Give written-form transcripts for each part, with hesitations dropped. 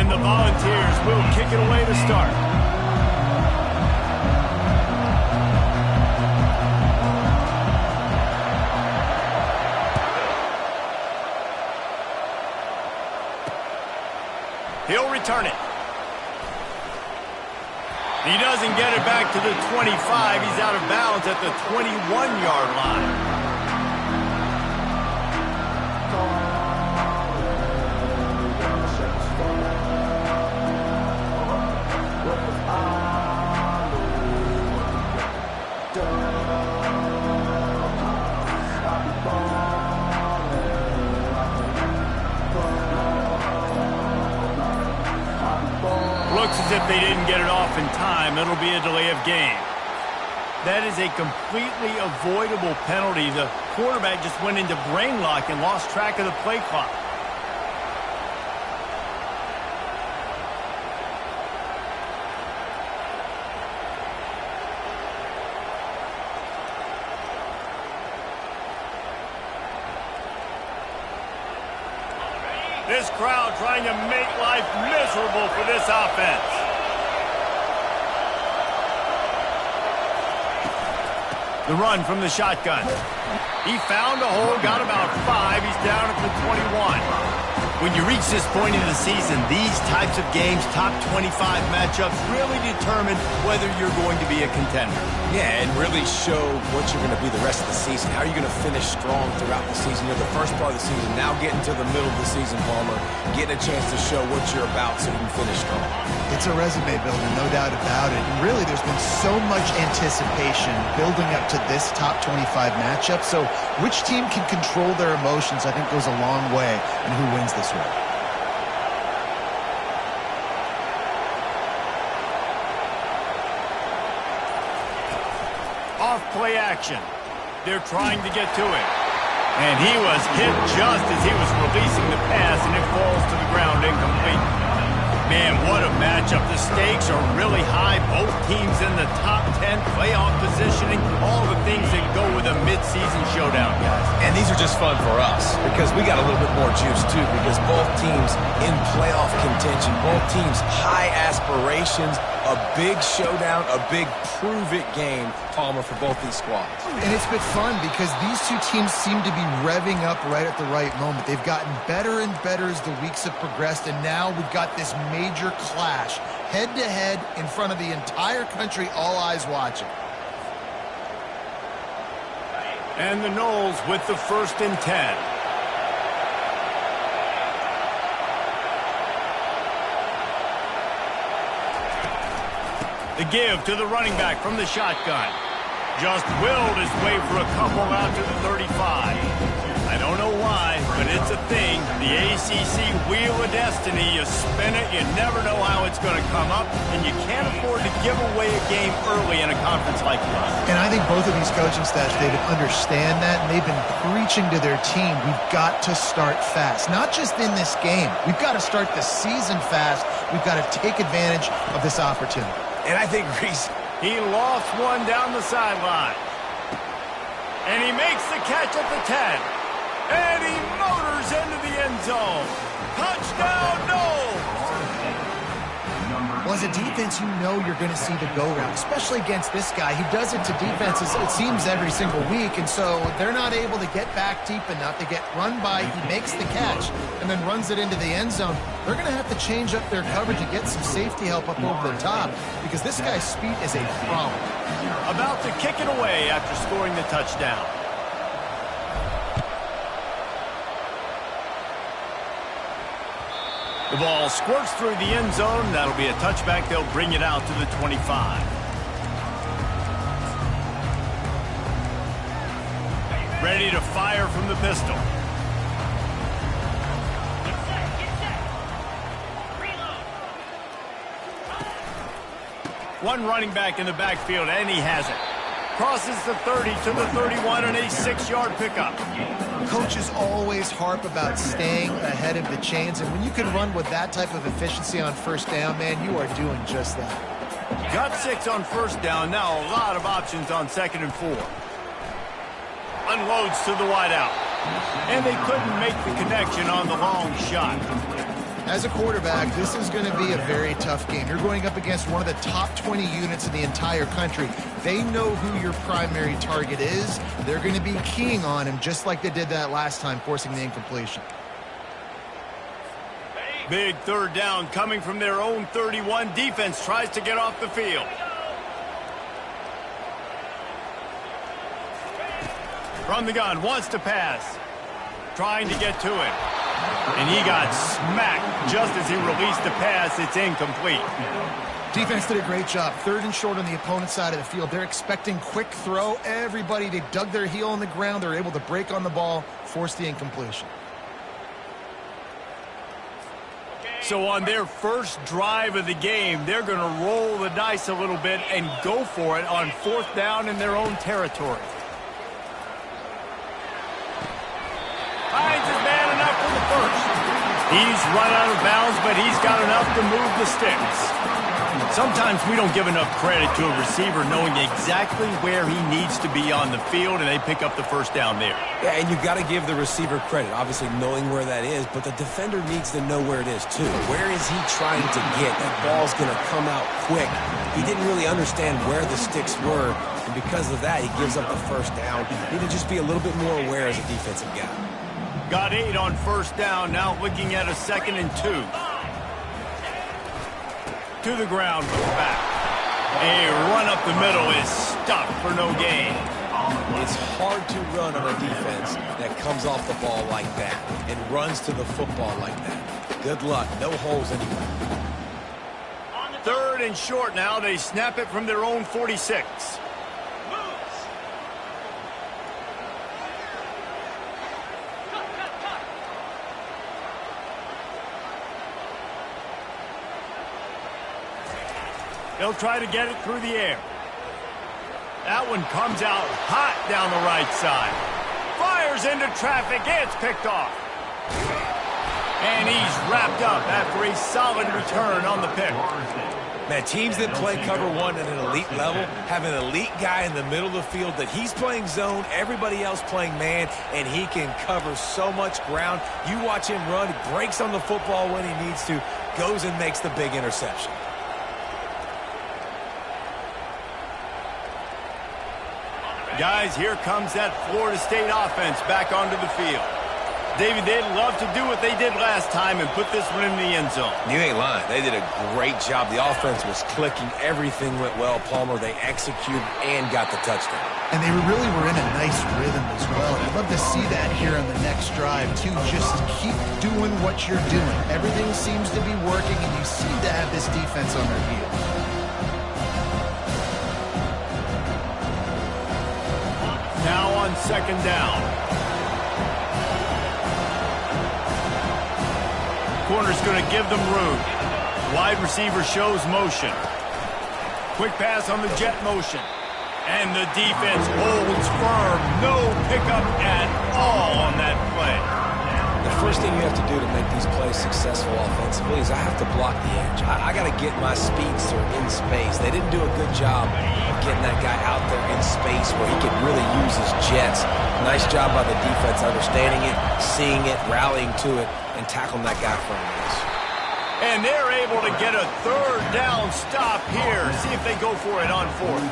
And the Volunteers will kick it away to start. He'll return it. He doesn't get it back to the 25. He's out of bounds at the 21-yard line. Looks as if they didn't get it off in time. It'll be a delay of game. That is a completely avoidable penalty. The quarterback just went into brain lock and lost track of the play clock. This crowd trying to make life miserable for this offense. The run from the shotgun. He found a hole, got about 5. He's down at the 21. When you reach this point in the season, these types of games, top 25 matchups, really determine whether you're going to be a contender. Yeah, and really show what you're going to be the rest of the season. How are you going to finish strong throughout the season? You're the first part of the season, now getting to the middle of the season, Palmer, getting a chance to show what you're about so you can finish strong. It's a resume builder, no doubt about it. And really, there's been so much anticipation building up to this top 25 matchup. So which team can control their emotions, I think, goes a long way in who wins this one. Off play action. They're trying to get to it. And he was hit just as he was releasing the pass, and it falls to the ground incomplete. Man, what a matchup. The stakes are really high. Both teams in the top 10, playoff positioning, all the things that go with a midseason showdown, guys. And these are just fun for us because we got a little bit more juice, too, because both teams in playoff contention, both teams high aspirations, a big showdown, a big prove-it game, Palmer, for both these squads. And it's been fun because these two teams seem to be revving up right at the right moment. They've gotten better and better as the weeks have progressed, and now we've got this major clash, head-to-head in front of the entire country, all eyes watching. And the Noles with the 1st and 10. The give to the running back from the shotgun. Just willed his way for a couple out to the 35. I don't know why, but it's a thing. The ACC Wheel of Destiny. You spin it, you never know how it's going to come up, and you can't afford to give away a game early in a conference like this. And I think both of these coaching staffs, David, understand that, and they've been preaching to their team, we've got to start fast. Not just in this game. We've got to start the season fast. We've got to take advantage of this opportunity. And I think Reese, he lost one down the sideline. And he makes the catch at the 10. And he motors into the end zone. Touchdown, Noles! Well, as a defense, you know you're going to see the go route, especially against this guy. He does it to defenses, it seems, every single week, and so they're not able to get back deep enough. They get run by, he makes the catch, and then runs it into the end zone. They're going to have to change up their coverage and get some safety help up over the top because this guy's speed is a problem. About to kick it away after scoring the touchdown. The ball squirts through the end zone. That'll be a touchback. They'll bring it out to the 25. Ready to fire from the pistol. One running back in the backfield, and he has it. Crosses the 30 to the 31 and a 6-yard pickup. Coaches always harp about staying ahead of the chains, and when you can run with that type of efficiency on first down, man, you are doing just that. Got 6 on first down. Now a lot of options on 2nd and 4. Unloads to the wideout. And they couldn't make the connection on the long shot. As a quarterback, this is going to be a very tough game. You're going up against one of the top 20 units in the entire country. They know who your primary target is. They're going to be keying on him just like they did that last time, forcing the incompletion. Big third down coming from their own 31. Defense tries to get off the field. From the gun, wants to pass. Trying to get to it. And he got smacked just as he released the pass. It's incomplete. Defense did a great job. Third and short on the opponent's side of the field. They're expecting quick throw. Everybody, they dug their heel on the ground. They're able to break on the ball, force the incompletion. So on their first drive of the game, they're going to roll the dice a little bit and go for it on fourth down in their own territory. Finds his man enough for the first. He's run out of bounds, but he's got enough to move the sticks. Sometimes we don't give enough credit to a receiver knowing exactly where he needs to be on the field, and they pick up the first down there. Yeah, and you've got to give the receiver credit, obviously knowing where that is, but the defender needs to know where it is too. Where is he trying to get? That ball's going to come out quick. He didn't really understand where the sticks were, and because of that, he gives up the first down. You need to just be a little bit more aware as a defensive guy. Got 8 on first down, now looking at a 2nd and 2. To the ground with the back. A run up the middle is stopped for no gain. It's hard to run on a defense that comes off the ball like that and runs to the football like that. Good luck. No holes anywhere. 3rd and short now. They snap it from their own 46. They'll try to get it through the air. That one comes out hot down the right side. Fires into traffic. It's picked off. And he's wrapped up after a solid return on the pick. Man, teams that play cover one at an elite level have an elite guy in the middle of the field that he's playing zone, everybody else playing man, and he can cover so much ground. You watch him run, he breaks on the football when he needs to, goes and makes the big interception. Guys, here comes that Florida State offense back onto the field. David, they'd love to do what they did last time and put this one in the end zone. You ain't lying. They did a great job. The offense was clicking. Everything went well, Palmer. They executed and got the touchdown. And they really were in a nice rhythm as well. I'd love to see that here on the next drive, too. Just keep doing what you're doing. Everything seems to be working, and you seem to have this defense on their heels. Now on 2nd down. Corner's going to give them room. Wide receiver shows motion. Quick pass on the jet motion. And the defense holds firm. No pickup at all on that play. The first thing you have to do to make these plays successful offensively is I have to block the edge. I got to get my speedster in space. They didn't do a good job of getting that guy out there in space where he could really use his jets. Nice job by the defense understanding it, seeing it, rallying to it, and tackling that guy for him. And they're able to get a 3rd down stop here. See if they go for it on 4th.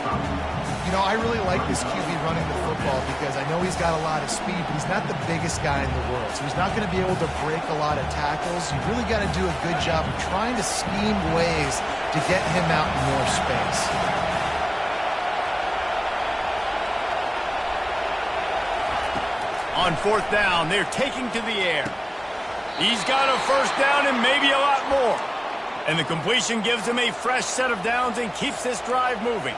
You know, I really like this QB running the football because I know he's got a lot of speed, but he's not the biggest guy in the world. So he's not going to be able to break a lot of tackles. You really got to do a good job of trying to scheme ways to get him out in more space. On 4th down, they're taking to the air. He's got a first down and maybe a lot more. And the completion gives him a fresh set of downs and keeps this drive moving.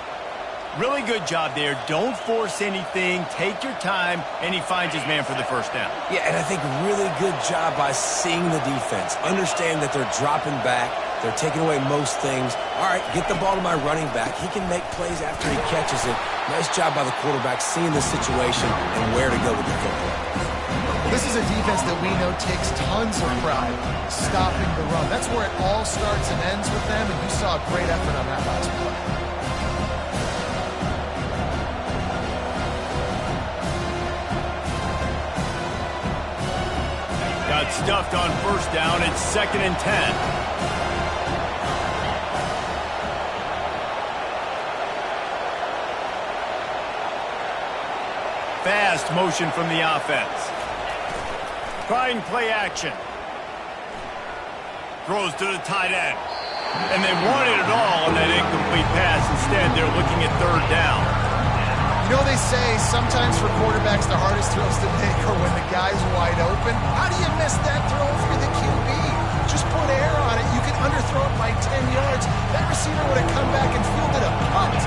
Really good job there. Don't force anything. Take your time, and he finds his man for the first down. Yeah, and I think really good job by seeing the defense. Understand that they're dropping back. They're taking away most things. All right, get the ball to my running back. He can make plays after he catches it. Nice job by the quarterback seeing the situation and where to go with the football. This is a defense that we know takes tons of pride stopping the run. That's where it all starts and ends with them, and you saw a great effort on that last play. got stuffed on first down. It's 2nd and 10. Fast motion from the offense. Trying play action. Throws to the tight end. And they wanted it all on that incomplete pass. Instead, they're looking at 3rd down. You know, they say sometimes for quarterbacks the hardest throws to make are when the guy's wide open. How do you miss that throw if you're the QB? Just put air on it. You can underthrow it by 10 yards. That receiver would have come back and fielded a punt.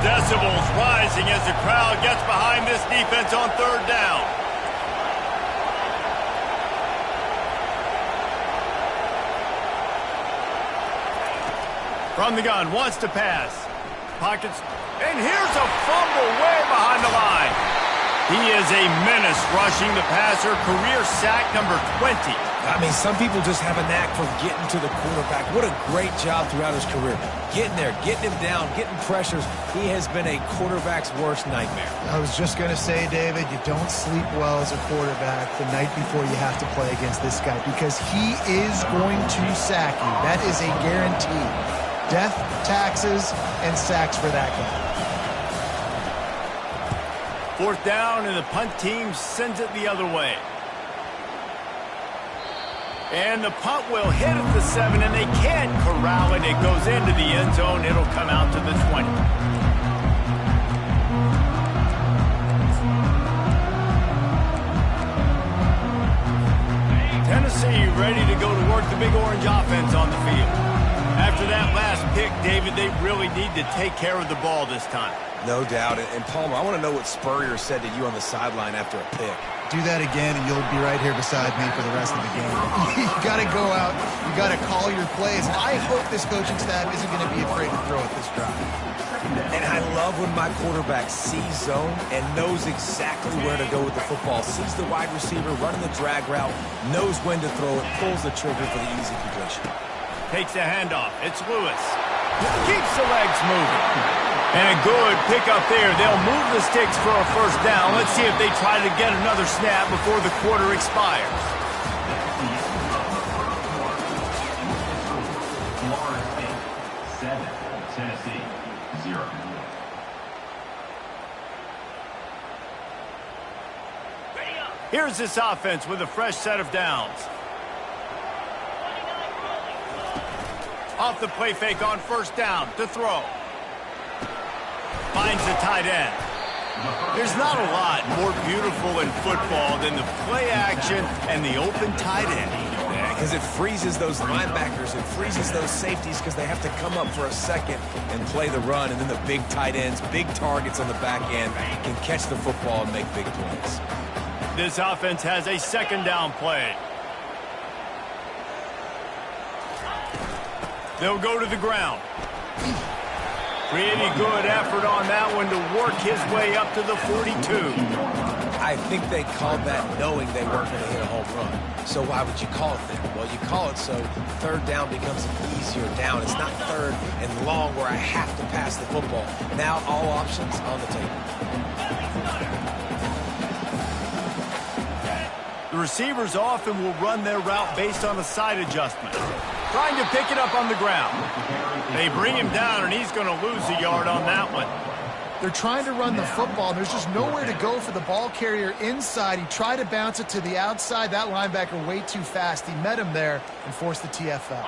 Decibels rising as the crowd gets behind this defense on 3rd down. From the gun, wants to pass. Pockets, and here's a fumble way behind the line. He is a menace rushing the passer, career sack number 20. I mean, some people just have a knack for getting to the quarterback. What a great job throughout his career. Getting there, getting him down, getting pressures. He has been a quarterback's worst nightmare. I was just going to say, David, you don't sleep well as a quarterback the night before you have to play against this guy because he is going to sack you. That is a guarantee. Death, taxes, and sacks for that guy. 4th down, and the punt team sends it the other way. And the punt will hit at the 7, and they can't corral it. It goes into the end zone. It'll come out to the 20. Tennessee ready to go to work the Big Orange offense on the field. After that last pick, David, they really need to take care of the ball this time. No doubt. And Palmer, I want to know what Spurrier said to you on the sideline after a pick. Do that again, and you'll be right here beside me for the rest of the game. You got to go out. You got to call your plays. And I hope this coaching staff isn't going to be afraid to throw at this drive. And I love when my quarterback sees zone and knows exactly where to go with the football. Sees the wide receiver running the drag route, knows when to throw it, pulls the trigger for the easy completion. Takes the handoff. It's Lewis. Keeps the legs moving. And a good pickup there. They'll move the sticks for a 1st down. Let's see if they try to get another snap before the quarter expires. Tennessee 0. Here's this offense with a fresh set of downs. Off the play fake on 1st down to throw. Finds the tight end. There's not a lot more beautiful in football than the play action and the open tight end. Yeah, because it freezes those linebackers. It freezes those safeties because they have to come up for a second and play the run. And then the big tight ends, big targets on the back end can catch the football and make big plays. This offense has a 2nd down play. They'll go to the ground. Pretty good effort on that one to work his way up to the 42. I think they called that knowing they weren't going to hit a home run. So why would you call it then? Well, you call it so 3rd down becomes an easier down. It's not 3rd and long where I have to pass the football. Now all options on the table. The receivers often will run their route based on a side adjustment. Trying to pick it up on the ground. They bring him down, and he's going to lose a yard on that one. They're trying to run the football, and there's just nowhere to go for the ball carrier inside. He tried to bounce it to the outside. That linebacker way too fast. He met him there and forced the TFL.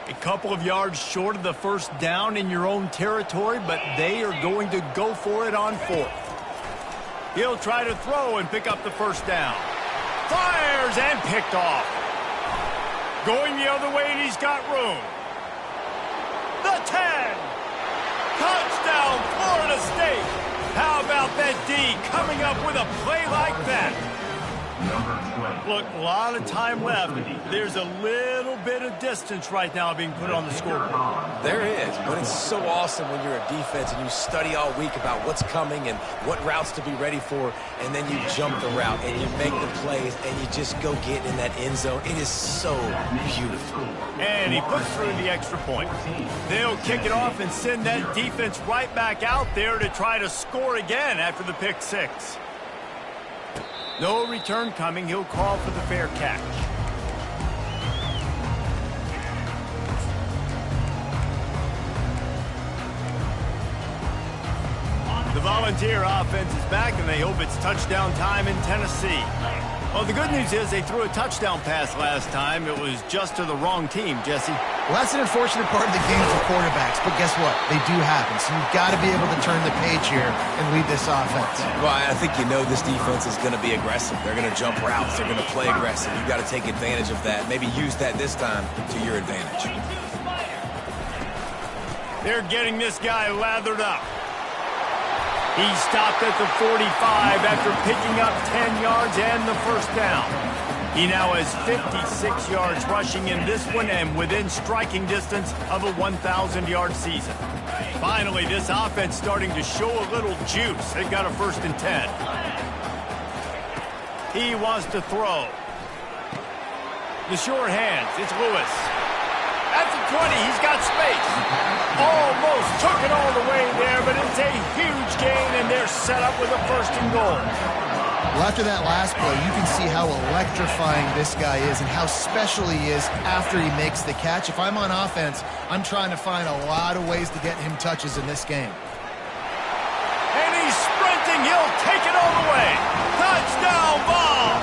A couple of yards short of the 1st down in your own territory, but they are going to go for it on 4th. He'll try to throw and pick up the 1st down. Fires and picked off. Going the other way, and he's got room. The 10. Touchdown, Florida State. How about that D coming up with a play like that? Look, a lot of time left. There's a little bit of distance right now being put on the scoreboard. There is, but it's so awesome when you're a defense and you study all week about what's coming and what routes to be ready for, and then you jump the route and you make the plays and you just go get in that end zone. It is so beautiful. And he puts through the extra point. They'll kick it off and send that defense right back out there to try to score again after the pick 6. No return coming. He'll call for the fair catch. The Volunteer offense is back, and they hope it's touchdown time in Tennessee. Well, the good news is they threw a touchdown pass last time. It was just to the wrong team, Jesse. Well, that's an unfortunate part of the game for quarterbacks, but guess what? They do happen, so you've got to be able to turn the page here and lead this offense. Well, I think you know this defense is going to be aggressive. They're going to jump routes. They're going to play aggressive. You've got to take advantage of that. Maybe use that this time to your advantage. They're getting this guy lathered up. He stopped at the 45 after picking up 10 yards and the first down. He now has 56 yards rushing in this one and within striking distance of a 1,000-yard season. Finally, this offense starting to show a little juice. They've got a 1st and 10. He wants to throw. The short hands. It's Lewis. At the 20, he's got space. Almost took it all the way there, but it's a huge gain, and they're set up with a 1st and goal. Well, after that last play, you can see how electrifying this guy is and how special he is after he makes the catch. If I'm on offense, I'm trying to find a lot of ways to get him touches in this game. And he's sprinting. He'll take it all the way. Touchdown ball.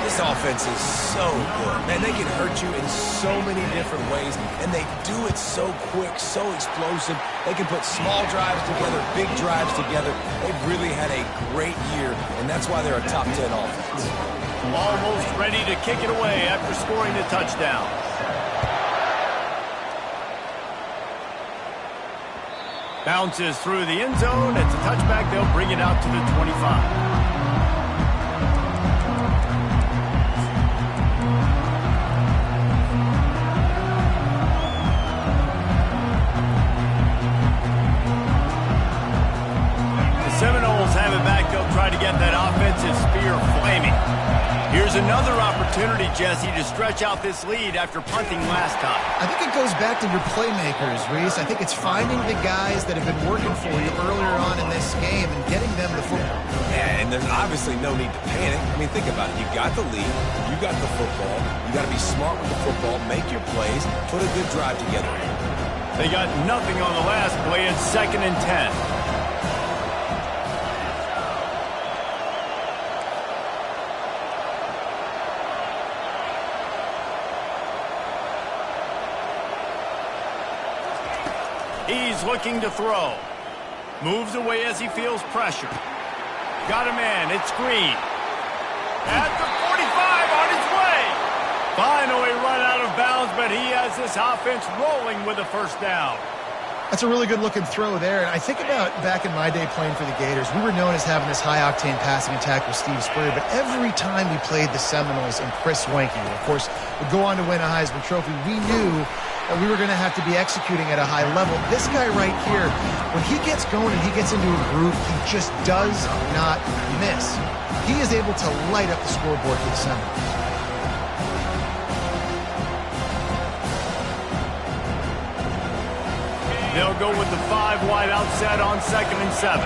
This offense is so good. Man, they can hurt you in so many different ways, and they do it so quick, so explosive. They can put small drives together, big drives together. They've really had a great year, and that's why they're a top 10 offense. Almost ready to kick it away after scoring the touchdown. Bounces through the end zone. It's a touchback. They'll bring it out to the 25. Seminoles have it back. They'll try to get that offensive spear flaming. Here's another opportunity, Jesse, to stretch out this lead after punting last time. I think it goes back to your playmakers, Reese. I think it's finding the guys that have been working for you earlier on in this game and getting them the football. Yeah, and there's obviously no need to panic. I mean, think about it. You got the lead. You got the football. You got to be smart with the football, make your plays, put a good drive together. They got nothing on the last play. It's 2nd and 10. He's looking to throw. Moves away as he feels pressure. Got a man. It's Green. At the 45 on his way. Finally run out of bounds, but he has this offense rolling with a 1st down. That's a really good-looking throw there. And I think about back in my day playing for the Gators, we were known as having this high-octane passing attack with Steve Spurrier, but every time we played the Seminoles and Chris Wenke, of course, would go on to win a Heisman Trophy, we knew that we were going to have to be executing at a high level. This guy right here, when he gets going and he gets into a groove, he just does not miss. He is able to light up the scoreboard for the Seminoles. They'll go with the 5 wide outset on 2nd and 7.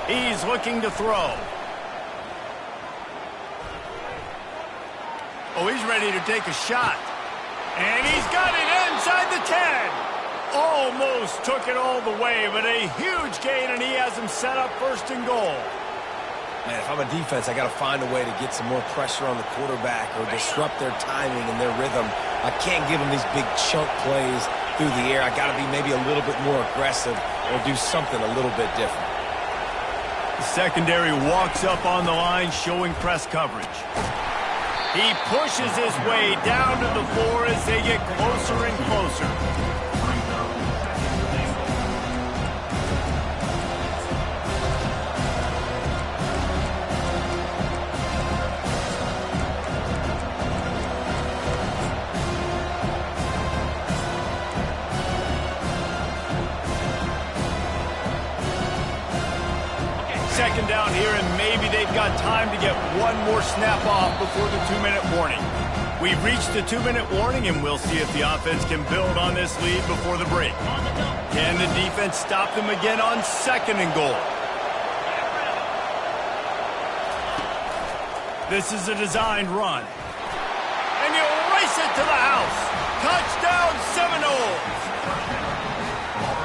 He's looking to throw. Oh, he's ready to take a shot. And he's got it inside the 10. Almost took it all the way, but a huge gain, and he has him set up 1st and goal. Man, if I'm a defense, I got to find a way to get some more pressure on the quarterback or disrupt their timing and their rhythm. I can't give them these big chunk plays through the air. I got to be maybe a little bit more aggressive or do something a little bit different. The secondary walks up on the line, showing press coverage. He pushes his way down to the floor as they get closer and closer. Second down here, and maybe they've got time to get one more snap off before the 2-minute warning. We've reached the 2-minute warning, and we'll see if the offense can build on this lead before the break. Can the defense stop them again on 2nd and goal? This is a designed run. And he'll race it to the house. Touchdown Seminoles!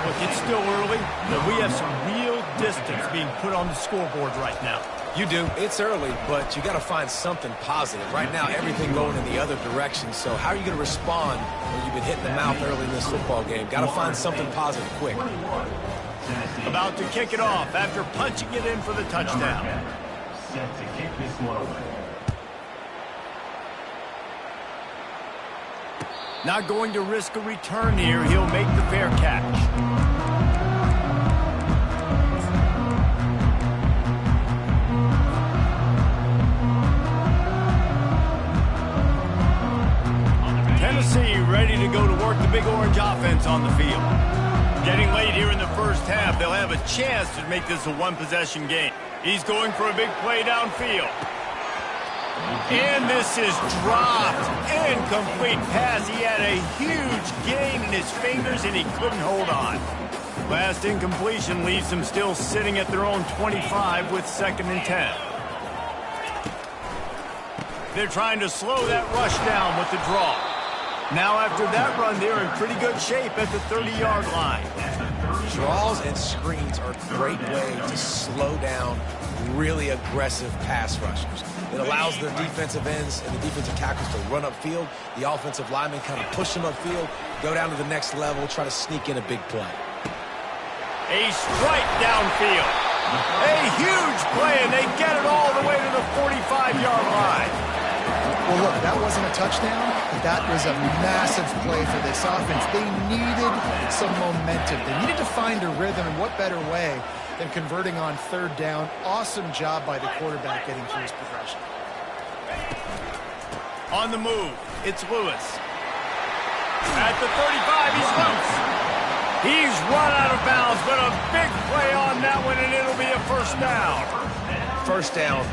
Look, it's still early, but we have some real distance being put on the scoreboard right now. You do. It's early, but you got to find something positive. Right now, everything going in the other direction. So how are you going to respond when you've been hit in the mouth early in this football game? Got to find something positive quick. About to kick it off after punching it in for the touchdown. Set to kick this one away. Not going to risk a return here. He'll make the fair catch. Tennessee ready to go to work the Big Orange offense on the field. Getting late here in the first half, they'll have a chance to make this a one-possession game. He's going for a big play downfield. And this is dropped. Incomplete pass. He had a huge gain in his fingers, and he couldn't hold on. Last incompletion leaves them still sitting at their own 25 with 2nd and 10. They're trying to slow that rush down with the draw. Now after that run, they're in pretty good shape at the 30-yard line. Draws and screens are a great way to slow down really aggressive pass rushers. It allows the defensive ends and the defensive tackles to run upfield. The offensive linemen kind of push them upfield, go down to the next level, try to sneak in a big play. A strike downfield. A huge play, and they get it all the way to the 45-yard line. Well, look, that wasn't a touchdown, but that was a massive play for this offense. They needed some momentum. They needed to find a rhythm, and what better way than converting on 3rd down. Awesome job by the quarterback getting through his progression. On the move, it's Lewis. At the 35, he's loose. He's run out of bounds, but a big play on that one, and it'll be a 1st down. 1st down,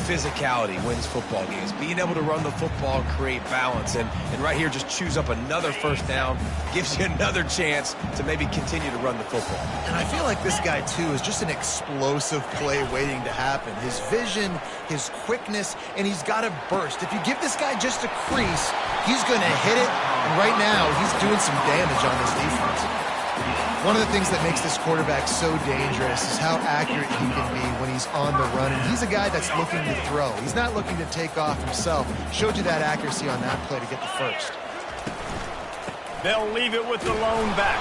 physicality wins football games. Being able to run the football, create balance, and right here just choose up another 1st down, gives you another chance to maybe continue to run the football. And I feel like this guy, too, is just an explosive play waiting to happen. His vision, his quickness, and he's got a burst. If you give this guy just a crease, he's going to hit it, and right now he's doing some damage on this defense. One of the things that makes this quarterback so dangerous is how accurate he can be when he's on the run. And he's a guy that's looking to throw. He's not looking to take off himself. Showed you that accuracy on that play to get the 1st. They'll leave it with the lone back.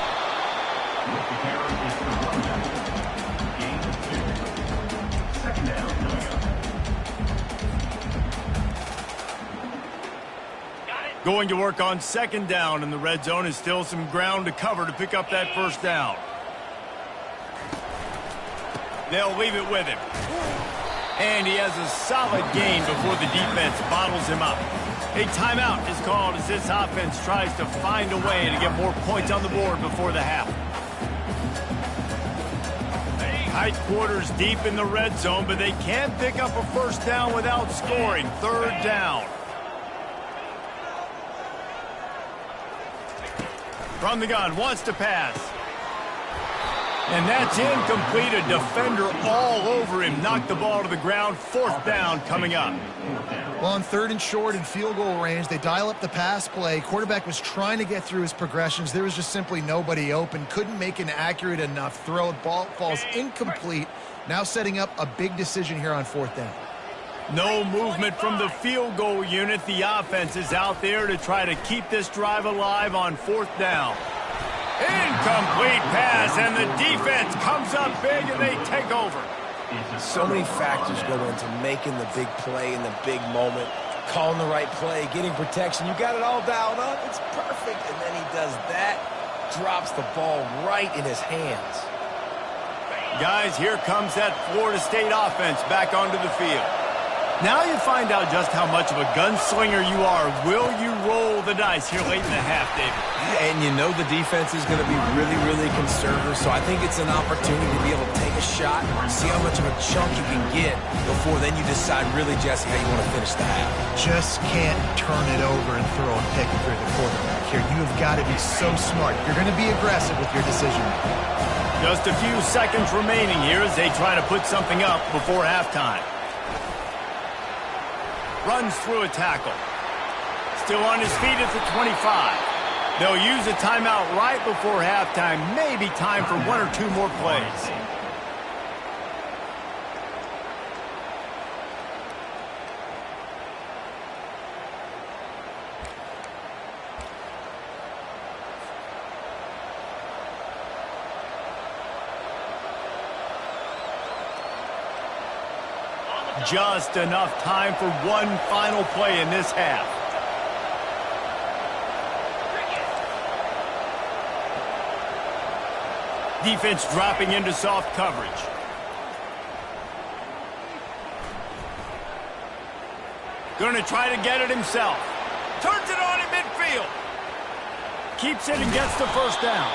Second down. Going to work on 2nd down, and the red zone is still some ground to cover to pick up that 1st down. They'll leave it with him. And he has a solid gain before the defense bottles him up. A timeout is called as this offense tries to find a way to get more points on the board before the half. Tight quarters deep in the red zone, but they can't pick up a 1st down without scoring. 3rd down. From the gun, wants to pass. And that's incomplete. A defender all over him. Knocked the ball to the ground. 4th down coming up. Well, on 3rd and short in field goal range, they dial up the pass play. Quarterback was trying to get through his progressions. There was just simply nobody open. Couldn't make an accurate enough throw. Ball falls incomplete. Now setting up a big decision here on 4th down. No movement from the field goal unit. The offense is out there to try to keep this drive alive on 4th down. Incomplete pass, and the defense comes up big, and they take over. So many factors go into making the big play in the big moment, calling the right play, getting protection. You got it all dialed up. It's perfect. And then he does that, drops the ball right in his hands. Guys, here comes that Florida State offense back onto the field. Now you find out just how much of a gunslinger you are. Will you roll the dice here late in the half, David? And you know the defense is going to be really, really conservative, so I think it's an opportunity to be able to take a shot, see how much of a chunk you can get before then you decide really, Jesse, how you want to finish the half. Just can't turn it over and throw a pick if you're the quarterback here. You have got to be so smart. You're going to be aggressive with your decision. Just a few seconds remaining here as they try to put something up before halftime. Runs through a tackle. Still on his feet at the 25. They'll use a timeout right before halftime. Maybe time for one or two more plays. Just enough time for one final play in this half. Defense dropping into soft coverage. Going to try to get it himself. Turns it on in midfield. Keeps it and gets the first down.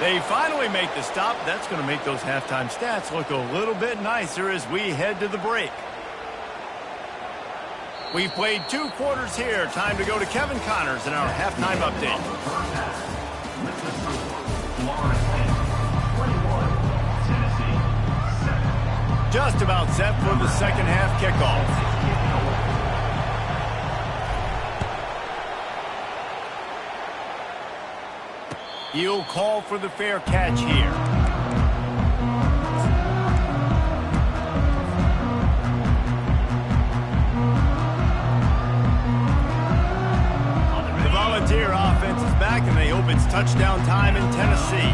They finally make the stop. That's going to make those halftime stats look a little bit nicer as we head to the break. We've played 2 quarters here. Time to go to Kevin Connors in our halftime update. Just about set for the second half kickoff. He'll call for the fair catch here. Volunteer offense is back, and they hope it's touchdown time in Tennessee.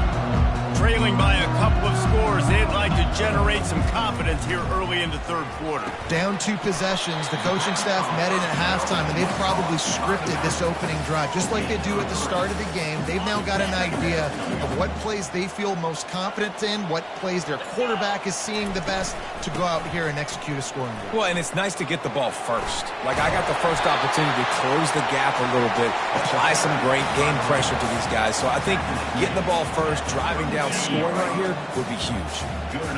Trailing by a couple of scores, they'd like to generate some confidence here early in the third quarter. Down 2 possessions, the coaching staff met in at halftime, and they've probably scripted this opening drive. Just like they do at the start of the game, they've now got an idea of what plays they feel most confident in, what plays their quarterback is seeing the best to go out here and execute a scoring drive. Well, and it's nice to get the ball first. Like, I got the first opportunity to close the gap a little bit, apply some great game pressure to these guys. So I think getting the ball first, driving down, scoring right here would be huge.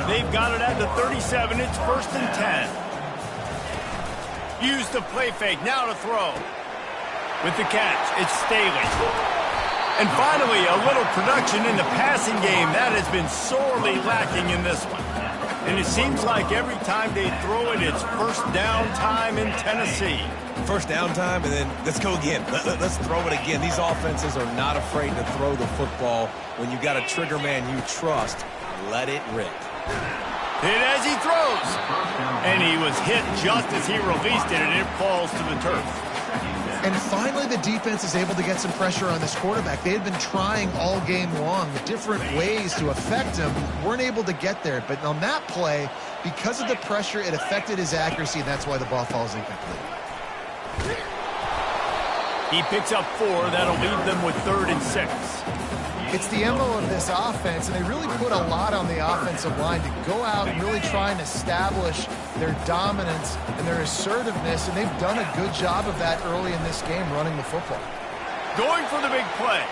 They've got it at the 37. It's 1st and 10. Use the play fake. Now to throw. With the catch, it's Staley. And finally, a little production in the passing game. That has been sorely lacking in this one. And it seems like every time they throw it, it's first down time in Tennessee. First down time, and then let's go again. Let's throw it again. These offenses are not afraid to throw the football. When you got a trigger man you trust, let it rip. Hit as he throws. And he was hit just as he released it, and it falls to the turf. And finally, the defense is able to get some pressure on this quarterback. They had been trying all game long with different ways to affect him. Weren't able to get there. But on that play, because of the pressure, it affected his accuracy, and that's why the ball falls incomplete. He picks up 4. That'll leave them with 3rd and 6. It's the MO of this offense, and they really put a lot on the offensive line to go out and really try and establish their dominance and their assertiveness, and they've done a good job of that early in this game running the football. Going for the big play.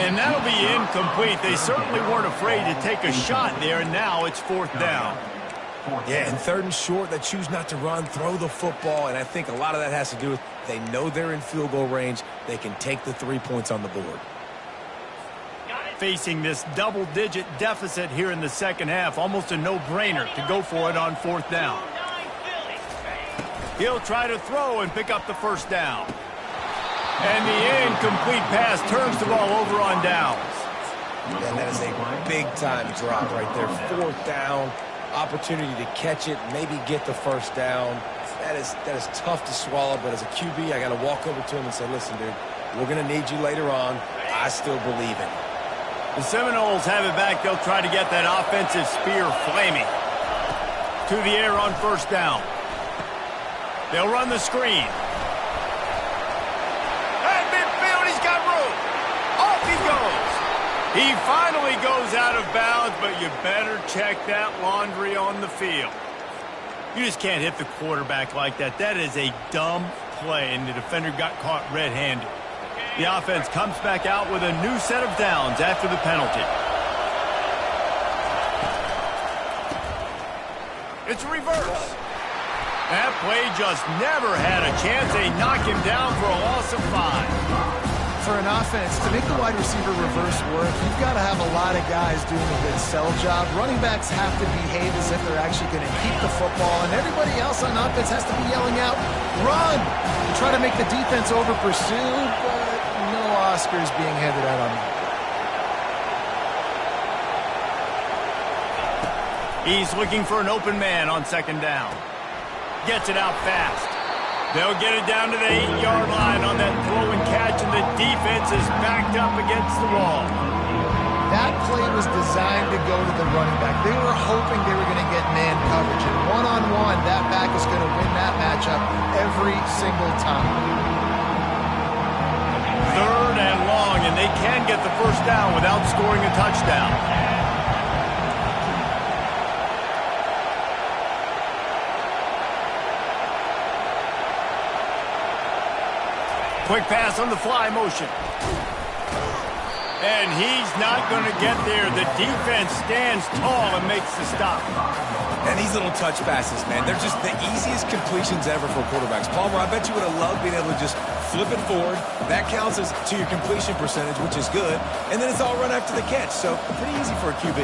And that'll be incomplete. They certainly weren't afraid to take a shot there, and now it's 4th down. Yeah, and 3rd and short, they choose not to run, throw the football, and I think a lot of that has to do with they know they're in field goal range. They can take the 3 points on the board. Facing this double-digit deficit here in the second half, almost a no-brainer to go for it on 4th down. He'll try to throw and pick up the first down. And the incomplete pass turns the ball over on downs. And that is a big-time drop right there. 4th down, opportunity to catch it, maybe get the first down. That is tough to swallow, but as a QB, I got to walk over to him and say, listen, dude, we're going to need you later on. I still believe in you. The Seminoles have it back. They'll try to get that offensive spear flaming. To the air on 1st down. They'll run the screen. At midfield, he's got room. Off he goes. He finally goes out of bounds, but you better check that laundry on the field. You just can't hit the quarterback like that. That is a dumb play, and the defender got caught red-handed. The offense comes back out with a new set of downs after the penalty. It's a reverse. That play just never had a chance. They knock him down for a loss of 5. For an offense, to make the wide receiver reverse work, you've got to have a lot of guys doing a good sell job. Running backs have to behave as if they're actually going to keep the football, and everybody else on offense has to be yelling out, run! To try to make the defense over-pursue, but no Oscars being handed out on that. He's looking for an open man on second down. Gets it out fast. They'll get it down to the 8-yard line on that throw and catch, and the defense is backed up against the wall. That play was designed to go to the running back. They were hoping they were going to get man coverage, and one-on-one, that back is going to win that matchup every single time. 3rd and long, and they can get the first down without scoring a touchdown. Quick pass on the fly motion. And he's not going to get there. The defense stands tall and makes the stop. And these little touch passes, man, they're just the easiest completions ever for quarterbacks. Palmer, I bet you would have loved being able to just flip it forward. That counts as to your completion percentage, which is good. And then it's all run after the catch, so pretty easy for a QB.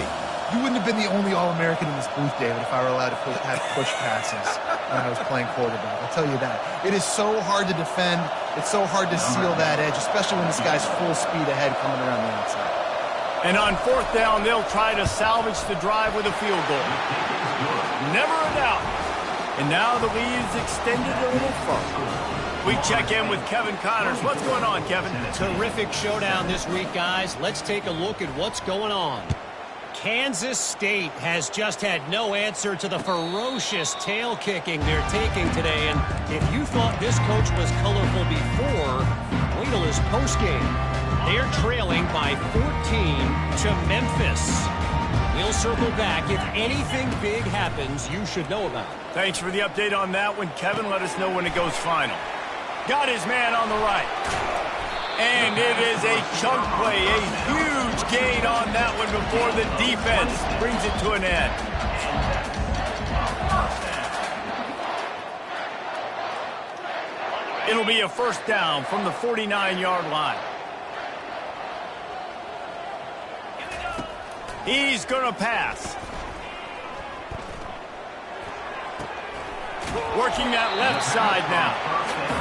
You wouldn't have been the only All-American in this booth, David, if I were allowed to have push passes when I was playing quarterback. I'll tell you that. It is so hard to defend. It's so hard to seal that edge, especially when this guy's full speed ahead coming around the outside. And on 4th down, they'll try to salvage the drive with a field goal. Never a doubt. And now the lead is extended a little further. We check in with Kevin Connors. What's going on, Kevin? Terrific showdown this week, guys. Let's take a look at what's going on. Kansas State has just had no answer to the ferocious tail kicking they're taking today. And if you thought this coach was colorful before, wait till his postgame. They're trailing by 14 to Memphis. We'll circle back. If anything big happens, you should know about it. Thanks for the update on that one, Kevin. Let us know when it goes final. Got his man on the right. And it is a chunk play, a huge gain on that one before the defense brings it to an end. It'll be a first down from the 49-yard line. He's going to pass. Working that left side now.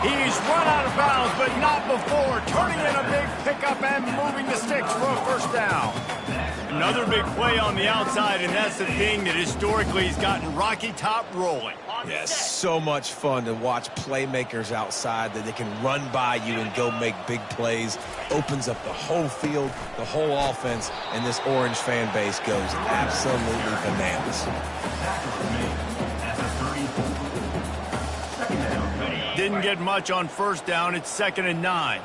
He's run out of bounds, but not before. Turning in a big pickup and moving the sticks for a first down. Another big play on the outside, and that's the thing that historically has gotten Rocky Top rolling. Yes, so much fun to watch playmakers outside that they can run by you and go make big plays. Opens up the whole field, the whole offense, and this Orange fan base goes absolutely bananas. Didn't get much on first down. It's 2nd and 9.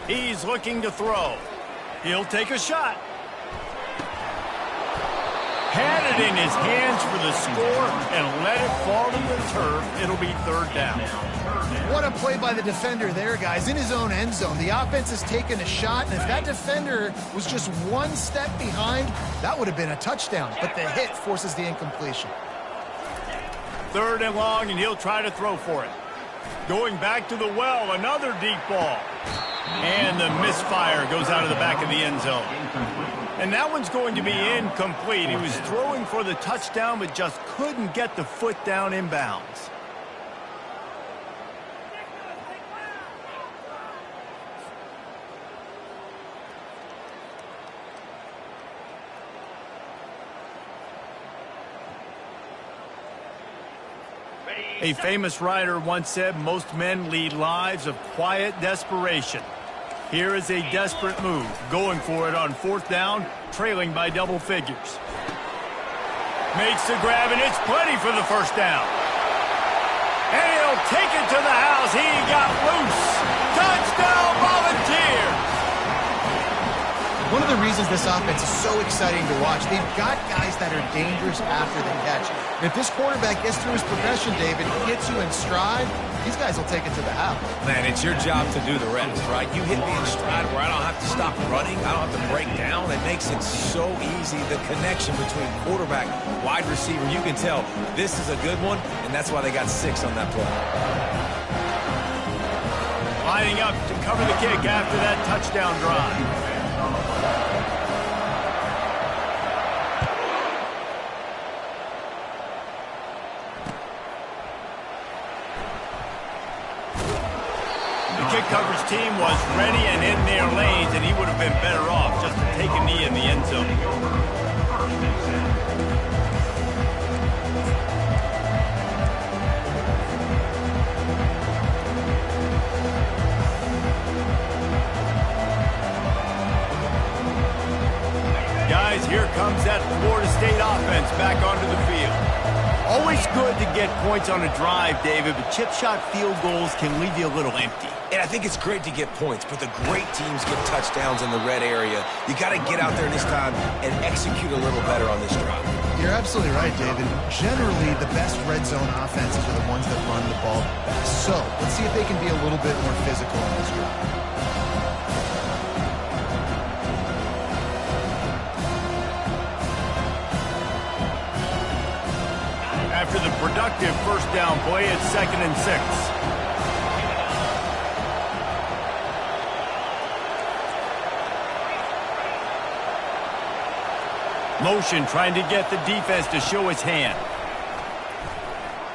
He's looking to throw. He'll take a shot. Had it in his hands for the score and let it fall to the turf. It'll be 3rd down. What a play by the defender there, guys. In his own end zone, the offense has taken a shot, and if that defender was just one step behind, that would have been a touchdown. But the hit forces the incompletion. 3rd and long, and he'll try to throw for it. Going back to the well, another deep ball. And the misfire goes out of the back of the end zone. And that one's going to be incomplete. He was throwing for the touchdown, but just couldn't get the foot down inbounds. A famous writer once said, most men lead lives of quiet desperation. Here is a desperate move, going for it on 4th down, trailing by double figures. Makes the grab, and it's plenty for the first down. And he'll take it to the house. He got loose. Touchdown, Volunteers! One of the reasons this offense is so exciting to watch, they've got guys that are dangerous after the catch. And if this quarterback gets through his progression, David, gets you in stride, these guys will take it to the house. Man, it's your job to do the rest, right? You hit me in stride where I don't have to stop running. I don't have to break down. It makes it so easy. The connection between quarterback, wide receiver, you can tell this is a good one, and that's why they got 6 on that play. Lining up to cover the kick after that touchdown drive. The kick coverage team was ready and in their lanes, and he would have been better off just to take a knee in the end zone. Guys, here comes that Florida State offense back onto the field. Always good to get points on a drive, David, but chip shot field goals can leave you a little empty. And I think it's great to get points, but the great teams get touchdowns in the red area. You got to get out there this time and execute a little better on this drive. You're absolutely right, David. Generally, the best red zone offenses are the ones that run the ball best. So, let's see if they can be a little bit more physical on this drive. After the productive first down play, it's 2nd and 6. Motion trying to get the defense to show his hand.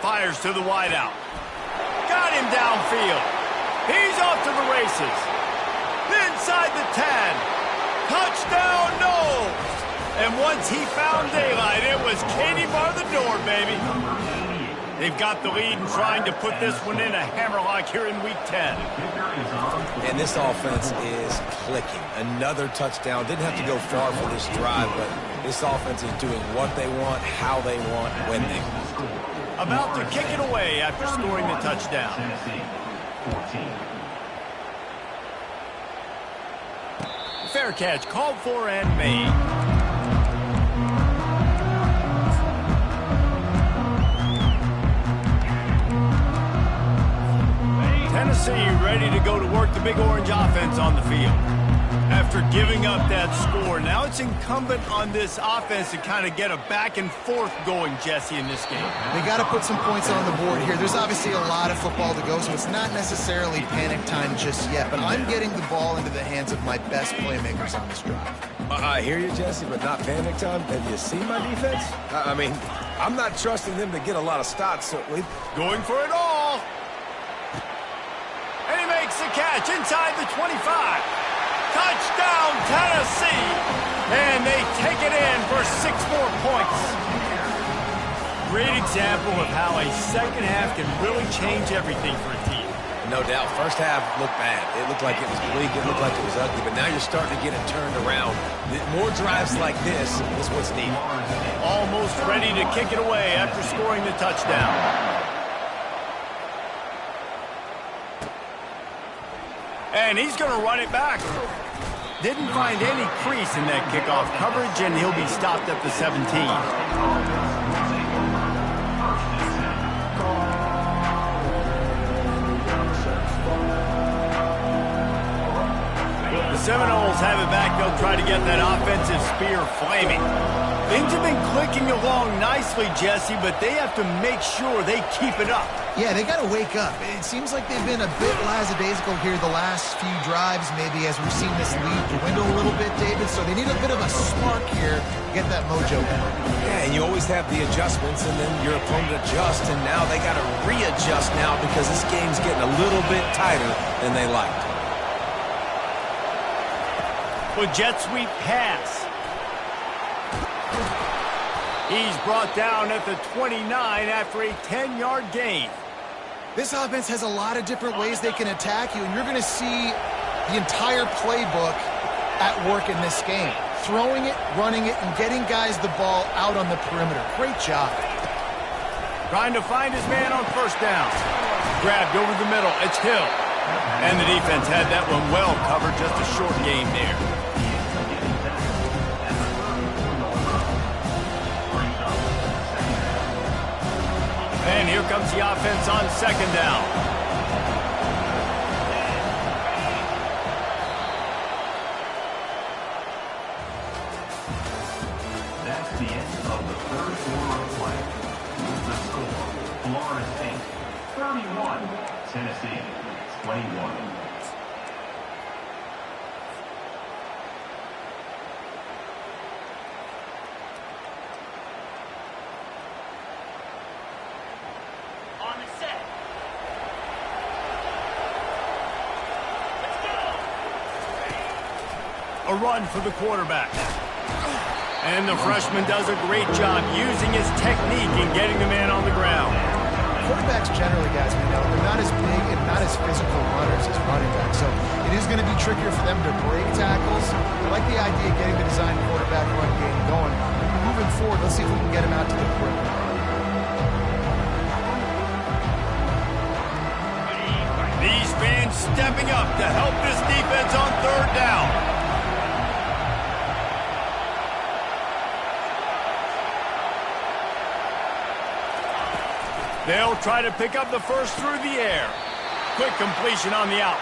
Fires to the wideout. Got him downfield. He's off to the races. Inside the 10. Touchdown, no! And once he found daylight, it was Katie bar the door, baby. They've got the lead and trying to put this one in a hammerlock here in Week 10. And this offense is clicking. Another touchdown. Didn't have to go far for this drive, but this offense is doing what they want, how they want, when they want. About to kick it away after scoring the touchdown. Fair catch called for and made. Tennessee ready to go to work the Big Orange offense on the field. After giving up that score, now it's incumbent on this offense to kind of get a back and forth going, Jesse, in this game. They got to put some points on the board here. There's obviously a lot of football to go, so it's not necessarily panic time just yet, but I'm getting the ball into the hands of my best playmakers on this drive. I hear you, Jesse, but not panic time. Have you seen my defense? I mean, I'm not trusting them to get a lot of stops, certainly. Going for it all. And he makes the catch inside the 25. Touchdown, Tennessee! And they take it in for 6 more points. Great example of how a second half can really change everything for a team. No doubt. First half looked bad. It looked like it was bleak. It looked like it was ugly. But now you're starting to get it turned around. More drives like this is what's needed. Almost ready to kick it away after scoring the touchdown. And he's going to run it back. Didn't find any crease in that kickoff coverage, and he'll be stopped at the 17. The Seminoles have it back. They'll try to get that offensive spear flaming. Things have been clicking along nicely, Jesse, but they have to make sure they keep it up. Yeah, they got to wake up. It seems like they've been a bit lackadaisical here the last few drives, maybe as we've seen this lead dwindle a little bit, David. So they need a bit of a spark here to get that mojo back. Yeah, and you always have the adjustments, and then your opponent adjusts, and now they got to readjust now because this game's getting a little bit tighter than they liked. With jet sweep pass. He's brought down at the 29 after a 10-yard gain. This offense has a lot of different ways they can attack you, and you're going to see the entire playbook at work in this game. Throwing it, running it, and getting guys the ball out on the perimeter. Great job. Trying to find his man on first down. Grabbed over the middle. It's Hill. And the defense had that one well covered. Just a short game there. And here comes the offense on second down. That's the end of the third quarter of play. The score, Florida State 31, Tennessee 21. A run for the quarterback. And the freshman does a great job using his technique and getting the man on the ground. Quarterbacks generally, guys, we know, they're not as big and not as physical runners as running backs. So it is going to be trickier for them to break tackles. I like the idea of getting the design quarterback run game going. Moving forward, let's see if we can get him out to the perimeter. These fans stepping up to help this defense on third down. They'll try to pick up the first through the air. Quick completion on the out.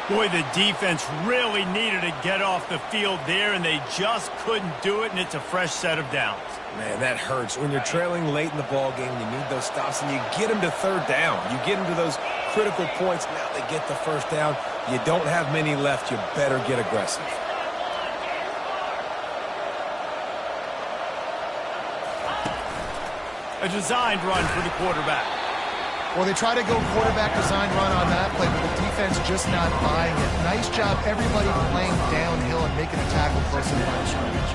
Boy, the defense really needed to get off the field there, and they just couldn't do it, and it's a fresh set of downs. Man, that hurts. When you're trailing late in the ball game, you need those stops, and you get them to third down. You get them to those critical points. Now they get the first down. You don't have many left. You better get aggressive. A designed run for the quarterback. Well, they try to go quarterback design run on that play, but the defense just not buying it. Nice job, everybody playing downhill and making a tackle close to the line of scrimmage.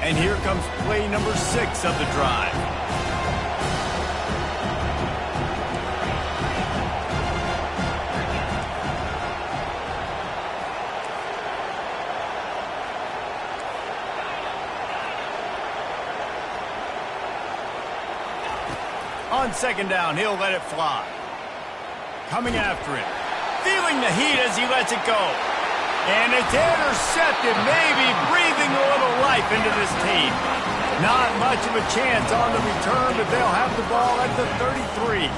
And here comes play number 6 of the drive. On second down, he'll let it fly. Coming after it. Feeling the heat as he lets it go. And it's intercepted, maybe breathing a little life into this team. Not much of a chance on the return, but they'll have the ball at the 33.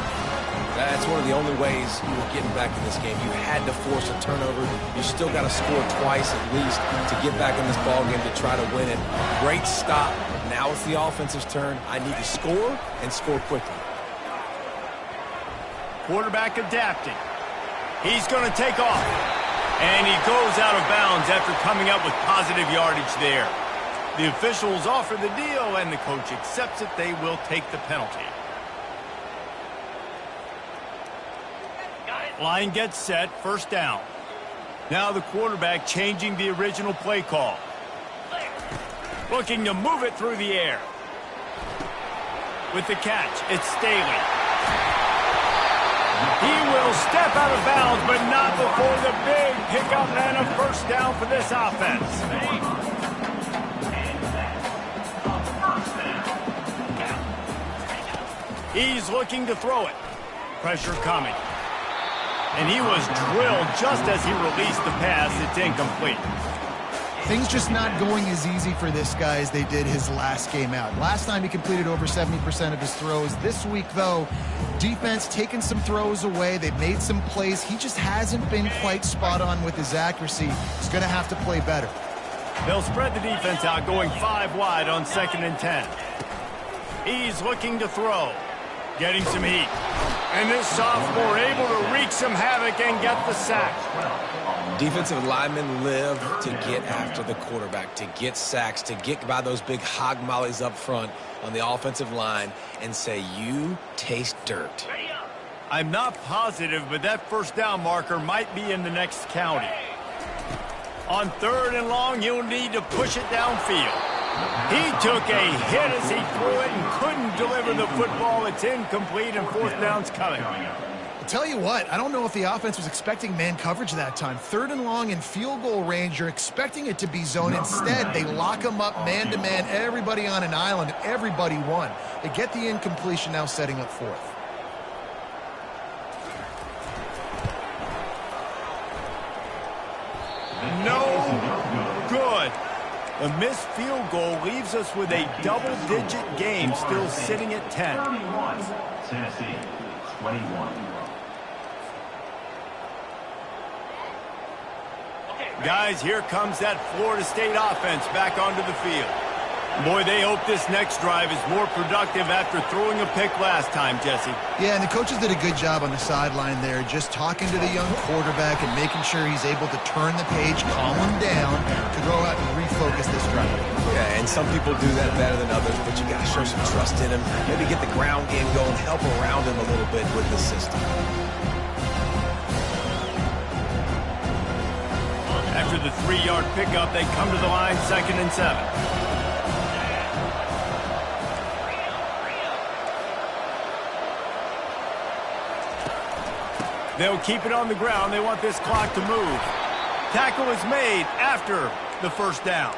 That's one of the only ways you were getting back in this game. You had to force a turnover. You still got to score twice at least to get back in this ball game to try to win it. Great stop. Now it's the offensive's turn. I need to score and score quickly. Quarterback adapting. He's going to take off. And he goes out of bounds after coming up with positive yardage there. The officials offer the deal, and the coach accepts it. They will take the penalty. Line gets set, first down. Now the quarterback changing the original play call. Looking to move it through the air. With the catch, it's Staley. He will step out of bounds, but not before the big pickup and a first down for this offense. He's looking to throw it. Pressure coming. And he was drilled just as he released the pass. It's incomplete. Things just not going as easy for this guy as they did his last game out. Last time he completed over 70% of his throws. This week, though, defense taking some throws away. They've made some plays. He just hasn't been quite spot on with his accuracy. He's going to have to play better. They'll spread the defense out, going 5 wide on 2nd and 10. He's looking to throw. Getting some heat. And this sophomore able to wreak some havoc and get the sack. Defensive linemen live to get after the quarterback, to get sacks, to get by those big hog mollies up front on the offensive line and say, you taste dirt. I'm not positive, but that first down marker might be in the next county. On 3rd and long, you'll need to push it downfield. He took a hit as he threw it and couldn't deliver the football. It's incomplete, and 4th down's coming. I'll tell you what, I don't know if the offense was expecting man coverage that time. 3rd and long in field goal range, you're expecting it to be zone. Instead, they lock them up man-to-man, everybody on an island, everybody won. They get the incompletion, now setting up 4th. No good. The missed field goal leaves us with a double-digit game still sitting at 10. 31, Tennessee, 21. Guys, here comes that Florida State offense back onto the field. Boy, they hope this next drive is more productive after throwing a pick last time, Jesse. Yeah, and the coaches did a good job on the sideline there, just talking to the young quarterback and making sure he's able to turn the page, calm him down, to go out and refocus this drive. Yeah, and some people do that better than others, but you got to show some trust in him. Maybe get the ground game going, help around him a little bit with the system. After the 3-yard pickup, they come to the line, 2nd and 7. They'll keep it on the ground. They want this clock to move. Tackle is made after the first down.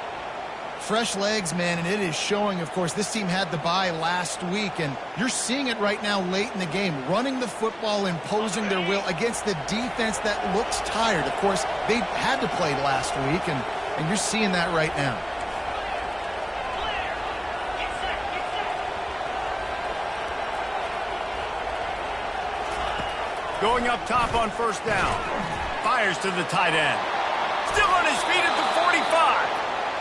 Fresh legs, man, and it is showing, of course. This team had the bye last week, and you're seeing it right now late in the game, running the football, imposing their will against the defense that looks tired. Of course, they had to play last week, and you're seeing that right now. Going up top on first down. Fires to the tight end. Still on his feet at the 45.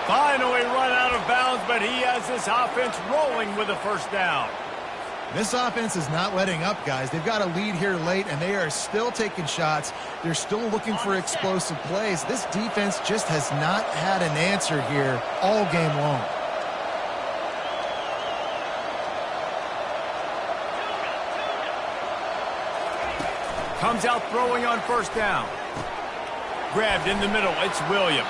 Finally run out of bounds, but he has this offense rolling with a first down. This offense is not letting up, guys. They've got a lead here late, and they are still taking shots. They're still looking for explosive plays. This defense just has not had an answer here all game long. Comes out throwing on first down. Grabbed in the middle. It's Williams.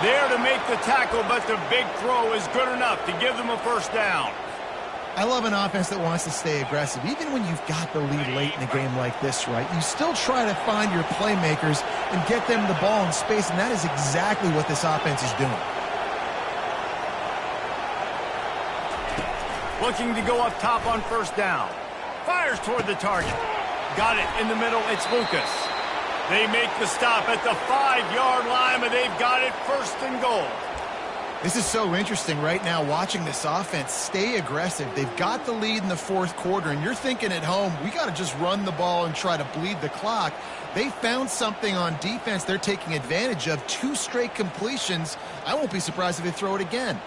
There to make the tackle, but the big throw is good enough to give them a first down. I love an offense that wants to stay aggressive. Even when you've got the lead late in a game like this, right, you still try to find your playmakers and get them the ball in space, and that is exactly what this offense is doing. Looking to go up top on first down. Fires toward the target. Got it in the middle. It's Lucas. They make the stop at the 5-yard line, but they've got it 1st and goal. This is so interesting right now, watching this offense stay aggressive. They've got the lead in the 4th quarter, and you're thinking at home, we got to just run the ball and try to bleed the clock. They found something on defense they're taking advantage of. 2 straight completions. I won't be surprised if they throw it again.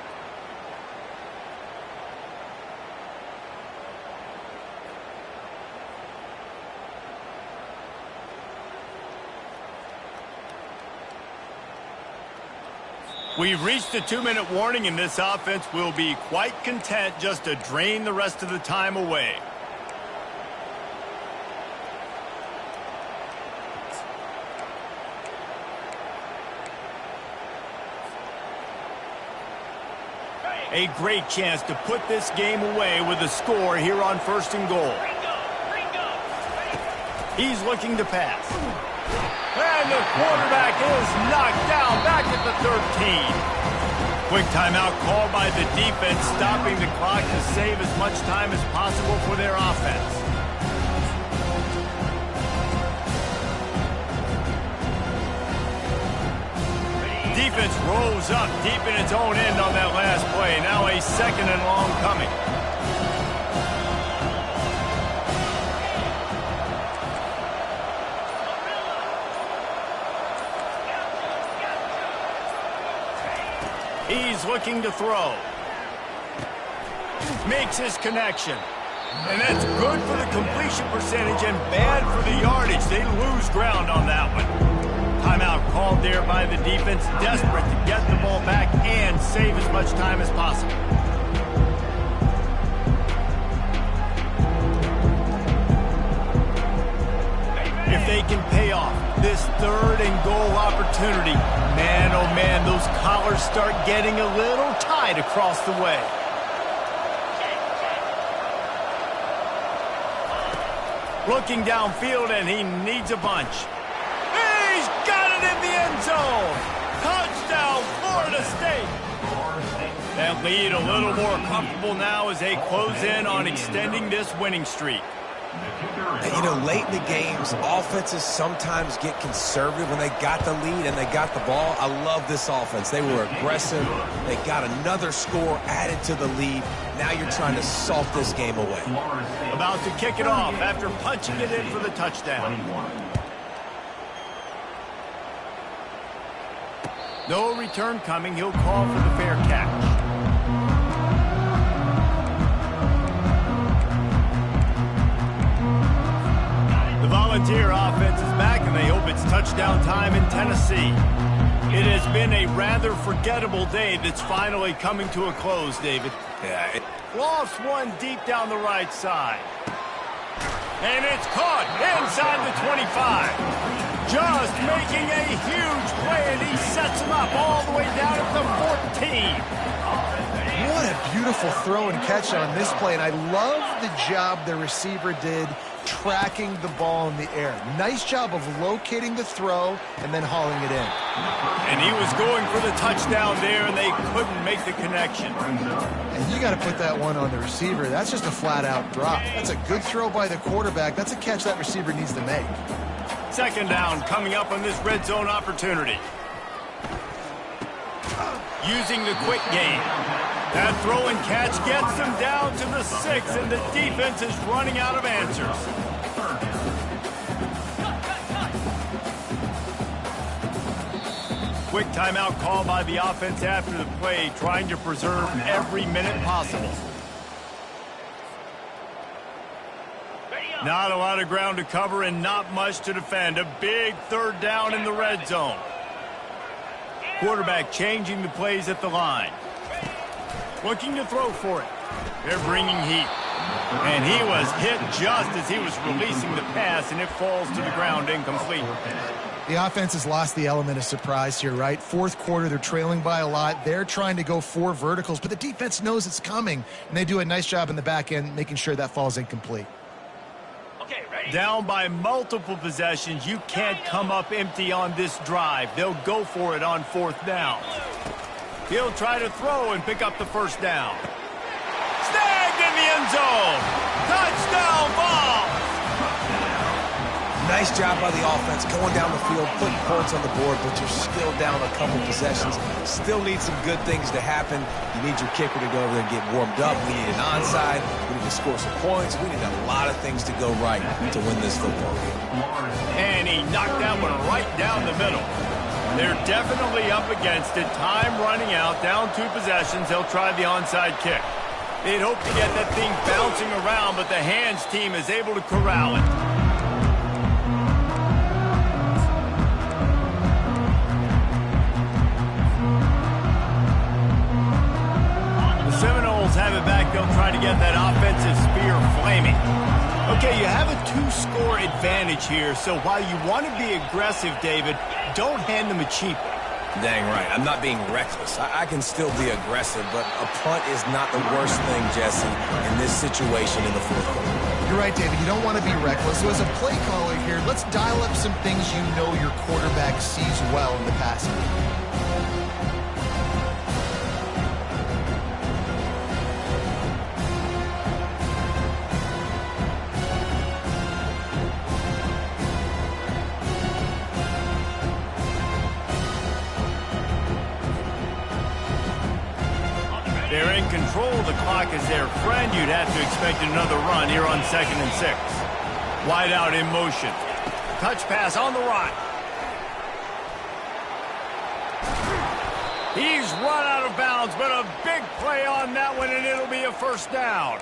We've reached the 2-minute warning, and this offense will be quite content just to drain the rest of the time away. A great chance to put this game away with a score here on 1st and goal. He's looking to pass. And the quarterback is knocked down back at the 13. Quick timeout called by the defense, stopping the clock to save as much time as possible for their offense. Defense rolls up deep in its own end on that last play. Now a 2nd and long coming. He's looking to throw. Makes his connection. And that's good for the completion percentage and bad for the yardage. They lose ground on that one. Timeout called there by the defense, desperate to get the ball back and save as much time as possible. If they can pay off this 3rd and goal opportunity, man, oh man, those collars start getting a little tight across the way. Looking downfield, and he needs a bunch. He's got it in the end zone. Touchdown, Florida State. That lead a little more comfortable now as they close in on extending this winning streak. And, you know, late in the games, offenses sometimes get conservative when they got the lead and they got the ball. I love this offense. They were aggressive. They got another score added to the lead. Now you're trying to salt this game away. About to kick it off after punching it in for the touchdown. No return coming. He'll call for the fair catch. The Volunteer offense is back, and they hope it's touchdown time in Tennessee. It has been a rather forgettable day that's finally coming to a close, David. Yeah. Lost one deep down the right side. And it's caught inside the 25. Just making a huge play, and he sets him up all the way down at the 14. What a beautiful throw and catch on this play, and I love the job the receiver did tracking the ball in the air. Nice job of locating the throw and then hauling it in. And he was going for the touchdown there, and they couldn't make the connection. And you got to put that one on the receiver. That's just a flat-out drop. That's a good throw by the quarterback. That's a catch that receiver needs to make. Second down coming up on this red zone opportunity. Using the quick game. That throw and catch gets them down to the 6, and the defense is running out of answers. Quick timeout call by the offense after the play, trying to preserve every minute possible. Not a lot of ground to cover and not much to defend. A big third down in the red zone. Quarterback changing the plays at the line. Looking to throw for it. They're bringing heat. And he was hit just as he was releasing the pass, and it falls to the ground incomplete. The offense has lost the element of surprise here, right? Fourth quarter, they're trailing by a lot. They're trying to go 4 verticals, but the defense knows it's coming, and they do a nice job in the back end making sure that falls incomplete. Down by multiple possessions, you can't come up empty on this drive. They'll go for it on 4th down. He'll try to throw and pick up the first down. Snagged in the end zone. Touchdown ball. Nice job by the offense going down the field, putting points on the board, but you're still down a couple possessions. Still need some good things to happen. You need your kicker to go over there and get warmed up. We need an onside. We need to score some points. We need a lot of things to go right to win this football game. And he knocked that one right down the middle. They're definitely up against it. Time running out, down 2 possessions. They'll try the onside kick. They'd hope to get that thing bouncing around, but the hands team is able to corral it. Seminoles have it back. They'll try to get that offensive spear flaming. Okay, you have a 2-score advantage here, so while you want to be aggressive, David, don't hand them a cheap one. Dang right. I'm not being reckless. I can still be aggressive, but a punt is not the worst thing, Jesse, in this situation in the fourth quarter. You're right, David. You don't want to be reckless. So as a play caller here, let's dial up some things you know your quarterback sees well in the passing game. They're in control. The clock is their friend. You'd have to expect another run here on 2nd and 6. Wide out in motion. Touch pass on the right. He's run out of bounds, but a big play on that one, and it'll be a first down.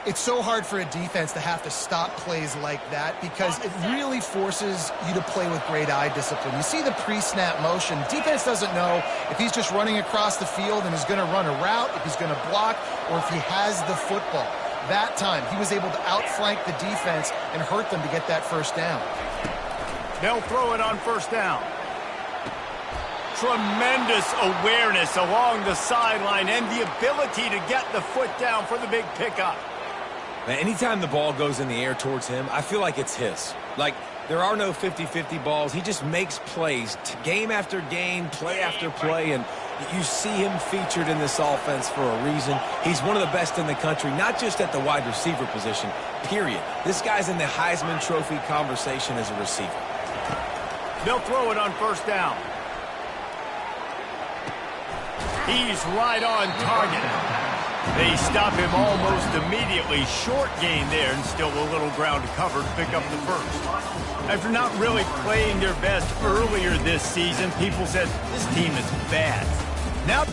It's so hard for a defense to have to stop plays like that because it really forces you to play with great eye discipline. You see the pre-snap motion. Defense doesn't know if he's just running across the field and is going to run a route, if he's going to block, or if he has the football. That time, he was able to outflank the defense and hurt them to get that first down. They'll throw it on 1st down. Tremendous awareness along the sideline and the ability to get the foot down for the big pickup. Now, anytime the ball goes in the air towards him, I feel like it's his. Like, there are no 50-50 balls. He just makes plays game after game, play after play, and You see him featured in this offense for a reason. He's one of the best in the country, not just at the wide receiver position, period. This guy's in the Heisman Trophy conversation as a receiver. They'll throw it on first down. He's right on target. They stop him almost immediately. Short gain there, and still a little ground to cover to pick up the first. After not really playing their best earlier this season, people said this team is bad. Now